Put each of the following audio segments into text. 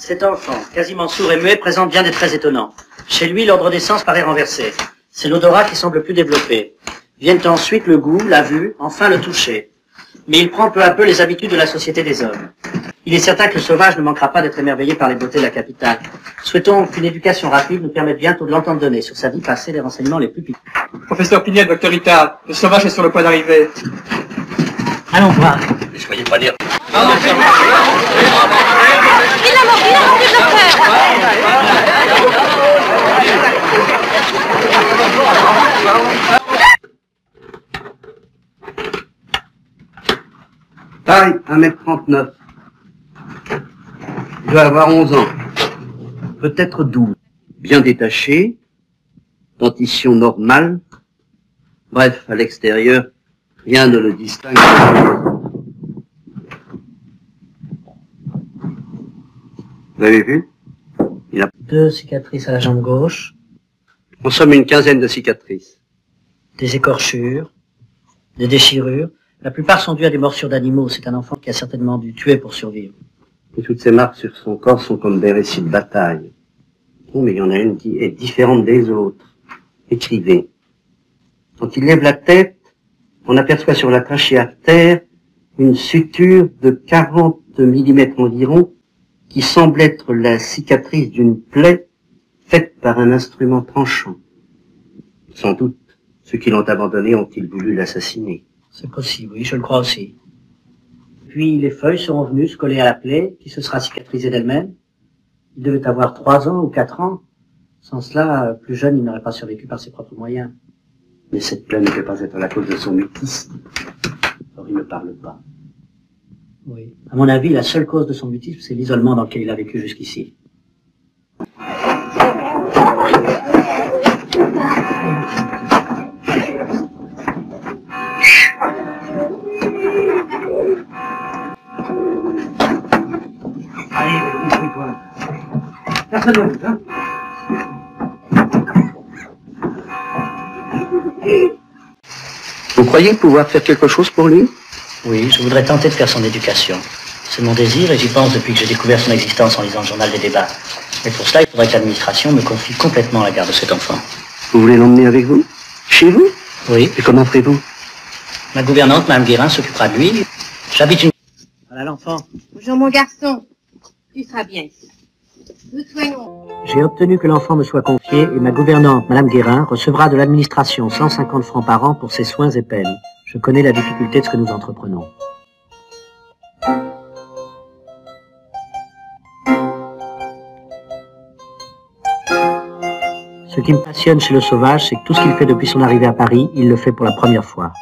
Cet enfant, quasiment sourd et muet, présente bien des traits étonnants. Chez lui, l'ordre des sens paraît renversé. C'est l'odorat qui semble plus développé. Viennent ensuite le goût, la vue, enfin le toucher. Mais il prend peu à peu les habitudes de la société des hommes. Il est certain que le sauvage ne manquera pas d'être émerveillé par les beautés de la capitale. Souhaitons qu'une éducation rapide nous permette bientôt de l'entendre donner sur sa vie passée les renseignements les plus piquants. Professeur Pignel, docteur Itard, le sauvage est sur le point d'arriver. Allons voir. Ne soyez pas nerveux. Il a menti, docteur. Taille 1m39. Il doit avoir 11 ans. Peut-être 12. Bien détaché. Dentition normale. Bref, à l'extérieur, rien ne le distingue. Vous avez vu? Il a 2 cicatrices à la jambe gauche, en somme une quinzaine de cicatrices. des écorchures, des déchirures. La plupart sont dues à des morsures d'animaux. C'est un enfant qui a certainement dû tuer pour survivre. Et toutes ces marques sur son corps sont comme des récits de bataille. Oh, mais il y en a une qui est différente des autres. Écrivez. Quand il lève la tête, on aperçoit sur la trachée artère une suture de 40 mm environ qui semble être la cicatrice d'une plaie faite par un instrument tranchant. Sans doute, ceux qui l'ont abandonné ont-ils voulu l'assassiner. C'est possible, oui, je le crois aussi. Puis les feuilles seront venues se coller à la plaie, qui se sera cicatrisée d'elle-même. Il devait avoir 3 ans ou 4 ans. Sans cela, plus jeune, il n'aurait pas survécu par ses propres moyens. Mais cette plaie ne peut pas être la cause de son mutisme. Or, il ne parle pas. Oui. À mon avis, la seule cause de son mutisme, c'est l'isolement dans lequel il a vécu jusqu'ici. Allez, toi. Personne ne bouge, hein? Vous croyez pouvoir faire quelque chose pour lui? Oui, je voudrais tenter de faire son éducation. C'est mon désir et j'y pense depuis que j'ai découvert son existence en lisant le journal des débats. Mais pour cela, il faudrait que l'administration me confie complètement la garde de cet enfant. Vous voulez l'emmener avec vous? Chez vous? Oui. Et comment ferez-vous? Ma gouvernante, Mme Guérin, s'occupera de lui. J'habite une... Voilà l'enfant. Bonjour mon garçon. Tu seras bien ici. Nous soignons. J'ai obtenu que l'enfant me soit confié et ma gouvernante, Mme Guérin, recevra de l'administration 150 francs par an pour ses soins et peines. Je connais la difficulté de ce que nous entreprenons. Ce qui me passionne chez le sauvage, c'est que tout ce qu'il fait depuis son arrivée à Paris, il le fait pour la première fois.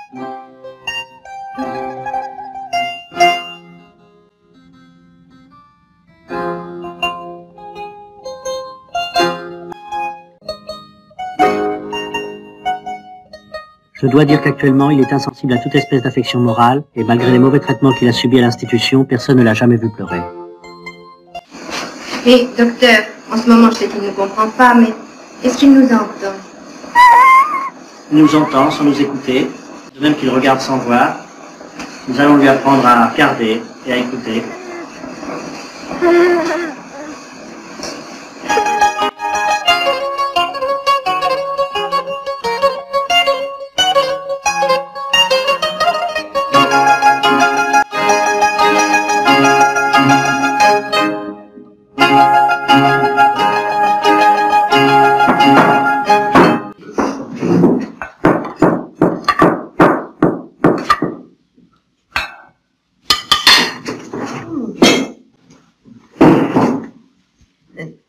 Je dois dire qu'actuellement, il est insensible à toute espèce d'affection morale, et malgré les mauvais traitements qu'il a subis à l'institution, personne ne l'a jamais vu pleurer. Mais, docteur, en ce moment, je sais qu'il ne comprend pas, mais est-ce qu'il nous entend? Il nous entend sans nous écouter, de même qu'il regarde sans voir. Nous allons lui apprendre à regarder et à écouter.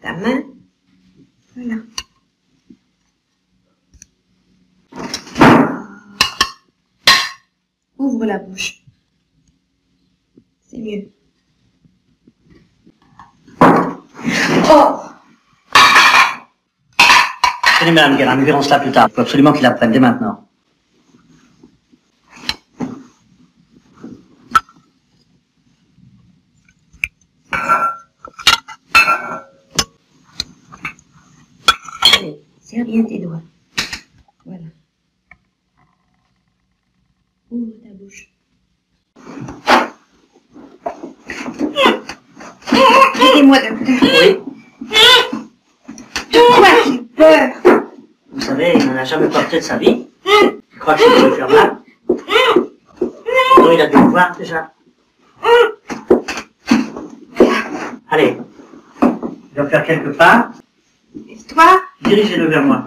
Ta main. Voilà. Ouvre la bouche. C'est mieux. Oh! Tenez, Madame Guérin, nous verrons cela plus tard. Il faut absolument qu'il apprenne dès maintenant. Allez, serre bien tes doigts. Voilà. Ouvre ta bouche. Aidez-moi, docteur. Oui. De quoi j'ai peur? Vous savez, il n'en a jamais porté de sa vie. Je crois que ça peut lui faire mal. Non, il a dû le voir déjà. Allez. Je vais faire quelques pas. L'histoire? Dirigez-le vers moi.